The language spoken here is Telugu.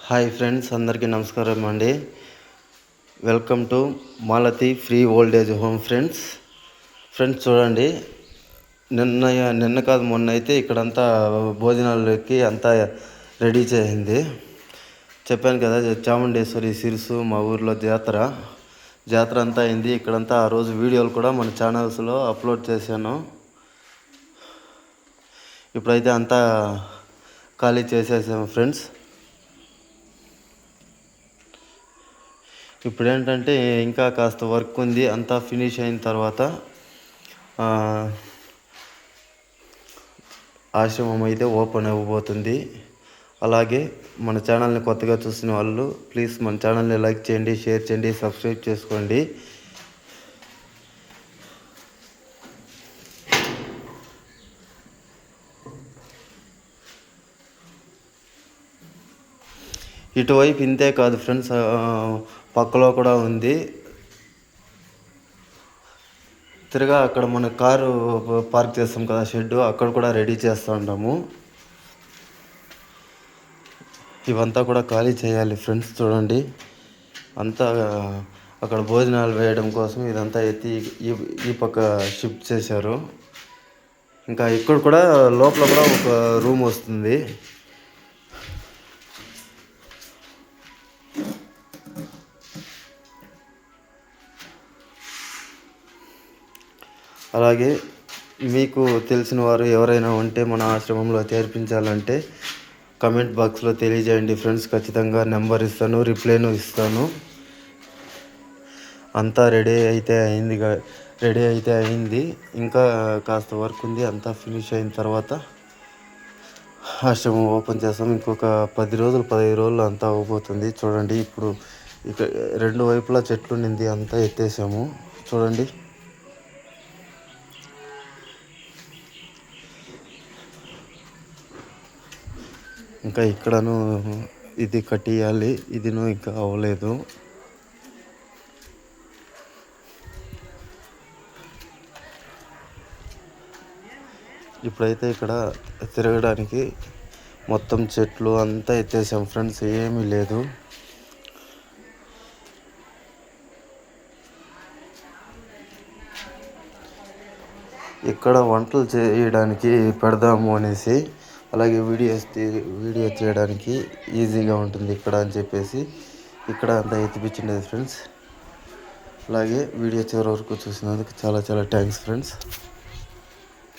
హాయ్ ఫ్రెండ్స్, అందరికీ నమస్కారం అండి. Welcome to Malathi free old age home friends. చూడండి, నిన్న కాదు మొన్న అయితే ఇక్కడంతా భోజనాలకి అంతా రెడీ చేసింది. చెప్పాను కదా, చాముండేశ్వరి సిరుసు మా ఊర్లో జాతర అంతా అయింది. ఇక్కడంతా ఆ రోజు వీడియోలు కూడా మన ఛానల్స్లో అప్లోడ్ చేశాను. ఇప్పుడైతే అంతా ఖాళీ చేసేసాము ఫ్రెండ్స్. ఇప్పుడు ఏంటంటే ఇంకా కాస్త వర్క్ ఉంది. అంతా ఫినిష్ అయిన తర్వాత ఆశ్రమం అయితే ఓపెన్ అవ్వబోతుంది. అలాగే మన ఛానల్ని కొత్తగా చూసిన వాళ్ళు ప్లీజ్ మన ఛానల్ని లైక్ చేయండి, షేర్ చేయండి, సబ్స్క్రైబ్ చేసుకోండి. ఇటువైపు ఇంతే కాదు ఫ్రెండ్స్, పక్కలో కూడా ఉంది. తిరగా అక్కడ మన కారు పార్క్ చేస్తాం కదా, షెడ్, అక్కడ కూడా రెడీ చేస్తూ ఉంటాము. ఇవంతా కూడా ఖాళీ చేయాలి ఫ్రెండ్స్. చూడండి, అంతా అక్కడ భోజనాలు వేయడం కోసం ఇదంతా ఎత్తి ఈ పక్క షిఫ్ట్ చేశారు. ఇంకా ఇక్కడ కూడా లోపల కూడా ఒక రూమ్ వస్తుంది. అలాగే మీకు తెలిసిన వారు ఎవరైనా ఉంటే మన ఆశ్రమంలో చేర్పించాలంటే కమెంట్ బాక్స్లో తెలియజేయండి ఫ్రెండ్స్. ఖచ్చితంగా నెంబర్ ఇస్తాను, రిప్లైను ఇస్తాను. అంతా రెడీ అయితే అయింది. ఇంకా కాస్త వర్క్ ఉంది. అంతా ఫినిష్ అయిన తర్వాత ఆశ్రమం ఓపెన్ చేస్తాం. ఇంకొక 15 రోజులు అంతా అవబోతుంది. చూడండి, ఇప్పుడు ఇక 2 వైపులా చెట్లు నింది అంతా ఎత్తేసాము. చూడండి, ఇంకా ఇక్కడను ఇది కట్టియాలి. ఇదిను ఇంకా అవ్వలేదు. ఇప్పుడైతే ఇక్కడ తిరగడానికి మొత్తం చెట్లు అంతా ఎత్తేసాం ఫ్రెండ్స్, ఏమీ లేదు. ఇక్కడ వంటలు చేయడానికి పెడదాము అనేసి, అలాగే వీడియో చేయడానికి ఈజీగా ఉంటుంది ఇక్కడ అని చెప్పేసి ఇక్కడ అంతా ఎత్తిపించిండేది ఫ్రెండ్స్. అలాగే వీడియో చివరి వరకు చూసినందుకు చాలా థ్యాంక్స్ ఫ్రెండ్స్.